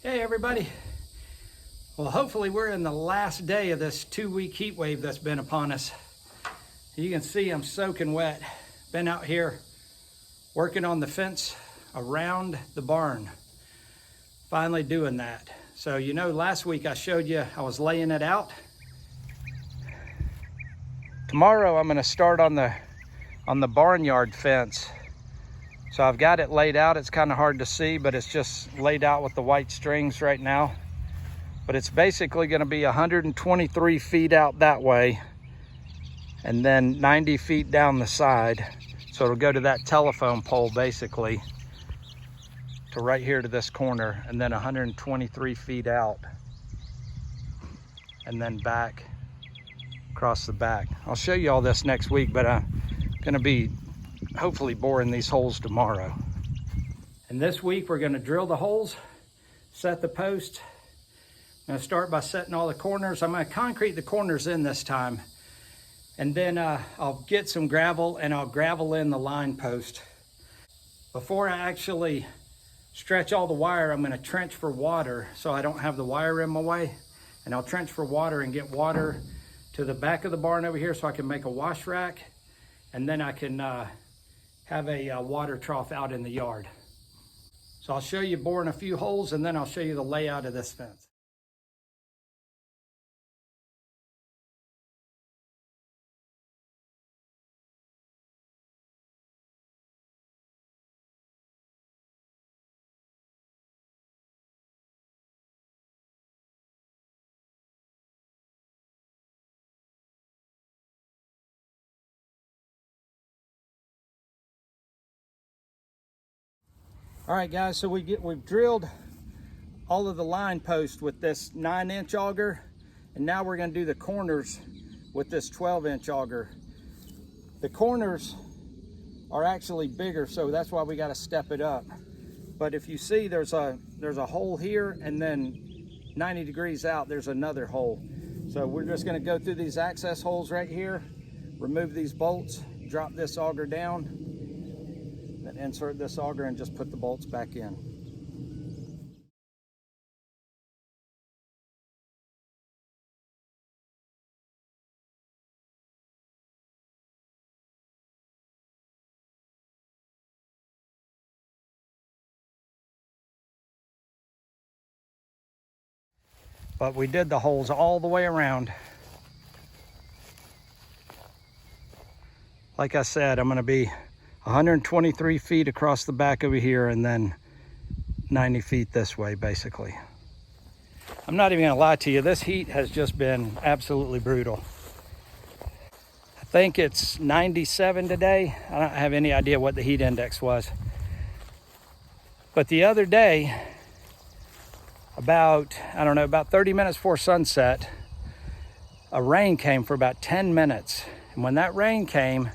Hey everybody. Well, hopefully we're in the last day of this 2-week heat wave that's been upon us. You can see I'm soaking wet. Been out here working on the fence around the barn. Finally doing that. So you know, last week I showed you I was laying it out. Tomorrow I'm going to start on the barnyard fence. So I've got it laid out. It's kind of hard to see, but it's just laid out with the white strings right now. But it's basically going to be 123 feet out that way and then 90 feet down the side. So it'll go to that telephone pole basically to right here to this corner, and then 123 feet out and then back across the back. I'll show you all this next week, but I'm going to be hopefully boring these holes tomorrow. And this week we're going to drill the holes, set the post. I'm going to start by setting all the corners. I'm going to concrete the corners in this time, and then I'll get some gravel and I'll gravel in the line post. Before I actually stretch all the wire, I'm going to trench for water so I don't have the wire in my way, and I'll trench for water and get water to the back of the barn over here so I can make a wash rack, and then I can have a water trough out in the yard. So I'll show you boring a few holes, and then I'll show you the layout of this fence. All right guys, so we've drilled all of the line posts with this 9-inch auger, and now we're going to do the corners with this 12-inch auger. The corners are actually bigger, so that's why we got to step it up. But if you see, there's a hole here, and then 90 degrees out there's another hole. So we're just going to go through these access holes right here, remove these bolts, drop this auger down, then insert this auger and just put the bolts back in. But we did the holes all the way around. Like I said, I'm going to be 123 feet across the back over here and then 90 feet this way basically. I'm not even going to lie to you, this heat has just been absolutely brutal. I think it's 97 today. I don't have any idea what the heat index was. But the other day, about 30 minutes before sunset, a rain came for about 10 minutes. And when that rain came,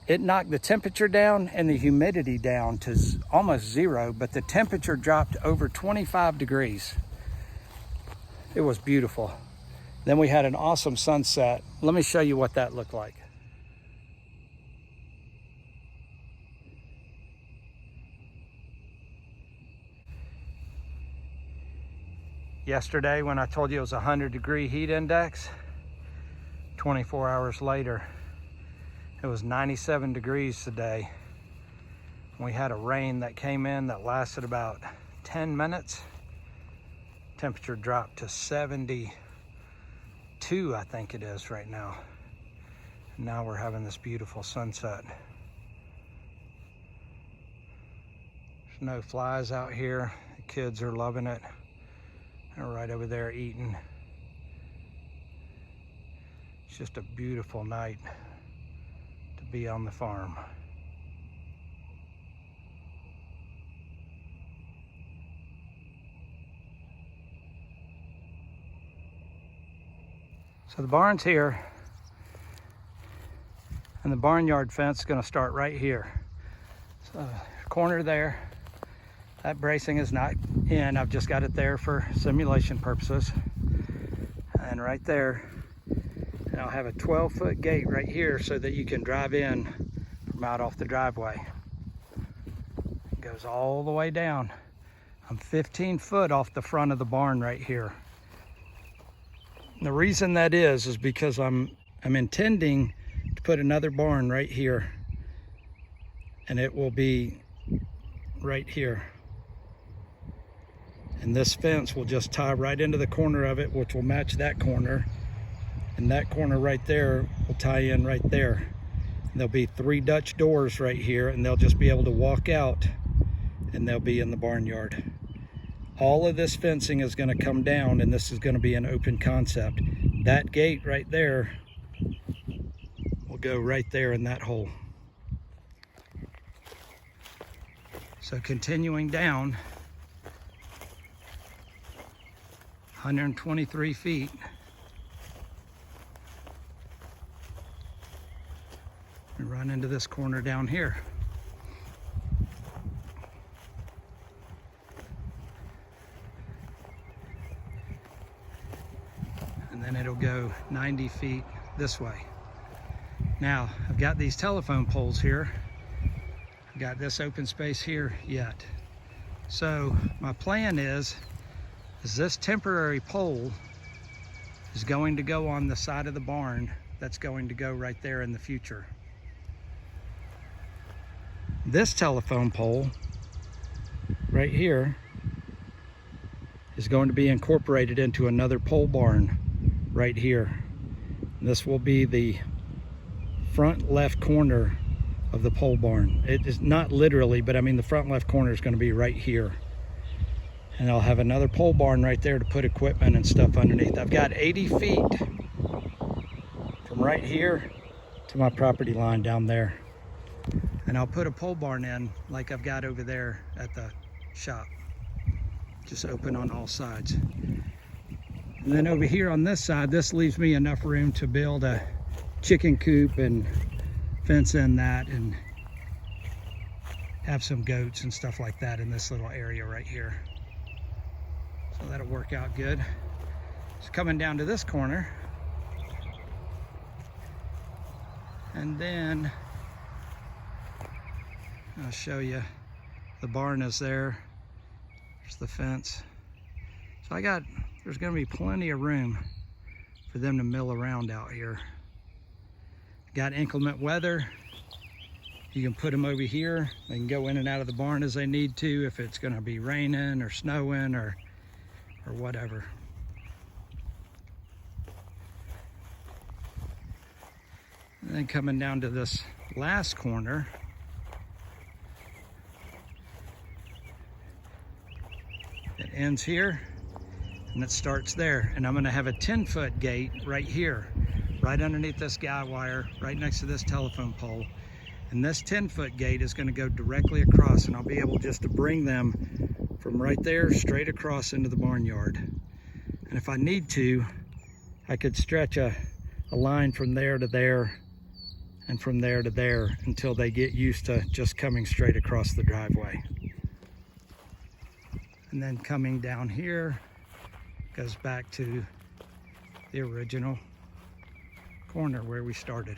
it knocked the temperature down and the humidity down to almost zero, but the temperature dropped over 25 degrees. It was beautiful. Then we had an awesome sunset. Let me show you what that looked like. Yesterday, when I told you it was a 100-degree heat index, 24 hours later, it was 97 degrees today. We had a rain that came in that lasted about 10 minutes. Temperature dropped to 72, I think it is right now. And now we're having this beautiful sunset. There's no flies out here. The kids are loving it. They're right over there eating. It's just a beautiful night to be on the farm. So the barn's here, and the barnyard fence is going to start right here. So corner there. That bracing is not in. I've just got it there for simulation purposes. And right there, and I'll have a 12-foot gate right here so that you can drive in from out off the driveway. It goes all the way down. I'm 15 foot off the front of the barn right here. And the reason that is because I'm intending to put another barn right here, and it will be right here. And this fence will just tie right into the corner of it, which will match that corner. And that corner right there will tie in right there. And there'll be 3 Dutch doors right here, and they'll just be able to walk out and they'll be in the barnyard. All of this fencing is going to come down, and this is going to be an open concept. That gate right there will go right there in that hole. So continuing down 123 feet, we run into this corner down here. And then it'll go 90 feet this way. Now, I've got these telephone poles here. I've got this open space here yet. So my plan is this temporary pole is going to go on the side of the barn that's going to go right there in the future. This telephone pole right here is going to be incorporated into another pole barn right here. This will be the front left corner of the pole barn. It is not literally, but I mean the front left corner is going to be right here. And I'll have another pole barn right there to put equipment and stuff underneath. I've got 80 feet from right here to my property line down there. And I'll put a pole barn in like I've got over there at the shop. Just open on all sides. And then over here on this side, this leaves me enough room to build a chicken coop and fence in that and have some goats and stuff like that in this little area right here. So that'll work out good. So coming down to this corner, and then I'll show you the barn is there. There's the fence. So there's gonna be plenty of room for them to mill around out here. Got inclement weather. You can put them over here. They can go in and out of the barn as they need to if it's gonna be raining or snowing or whatever. And then coming down to this last corner, it ends here and it starts there. And I'm gonna have a 10-foot gate right here, right underneath this guy wire, right next to this telephone pole. And this 10-foot gate is gonna go directly across, and I'll be able just to bring them from right there straight across into the barnyard. And if I need to, I could stretch a line from there to there and from there to there until they get used to just coming straight across the driveway. And then coming down here goes back to the original corner where we started.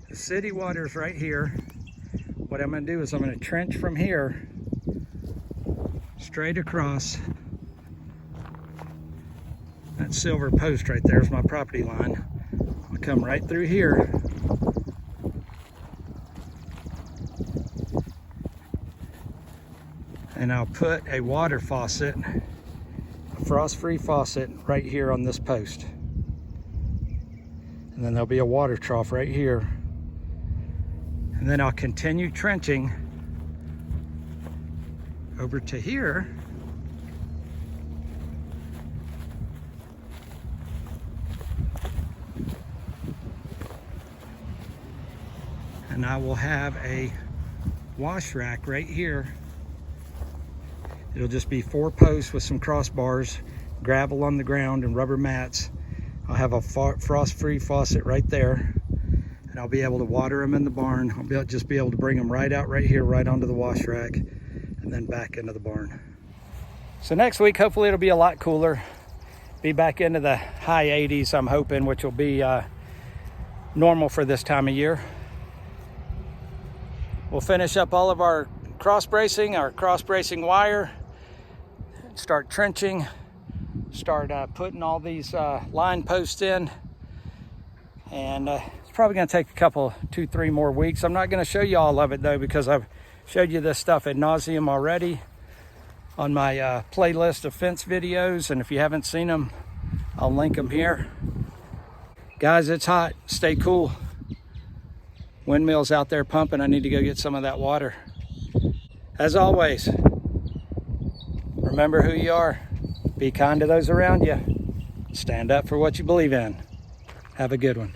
The city water's right here. What I'm going to do is I'm going to trench from here straight across. That silver post right there is my property line. I'll come right through here. And I'll put a water faucet, a frost-free faucet right here on this post. And then there'll be a water trough right here. And then I'll continue trenching over to here. And I will have a wash rack right here. It'll just be 4 posts with some crossbars, gravel on the ground, and rubber mats. I'll have a frost-free faucet right there. And I'll be able to water them in the barn. I'll just be able to bring them right out right here, right onto the wash rack, and then back into the barn. So next week, hopefully it'll be a lot cooler. Be back into the high 80s, I'm hoping, which will be normal for this time of year. We'll finish up all of our cross bracing wire, start trenching, start putting all these line posts in. And it's probably going to take a couple, 2-3 more weeks. I'm not going to show you all of it though, because I've showed you this stuff ad nauseum already on my playlist of fence videos, and if you haven't seen them, I'll link them here. Guys, it's hot. Stay cool. Windmill's out there pumping. I need to go get some of that water. As always, remember who you are. Be kind to those around you. Stand up for what you believe in. Have a good one.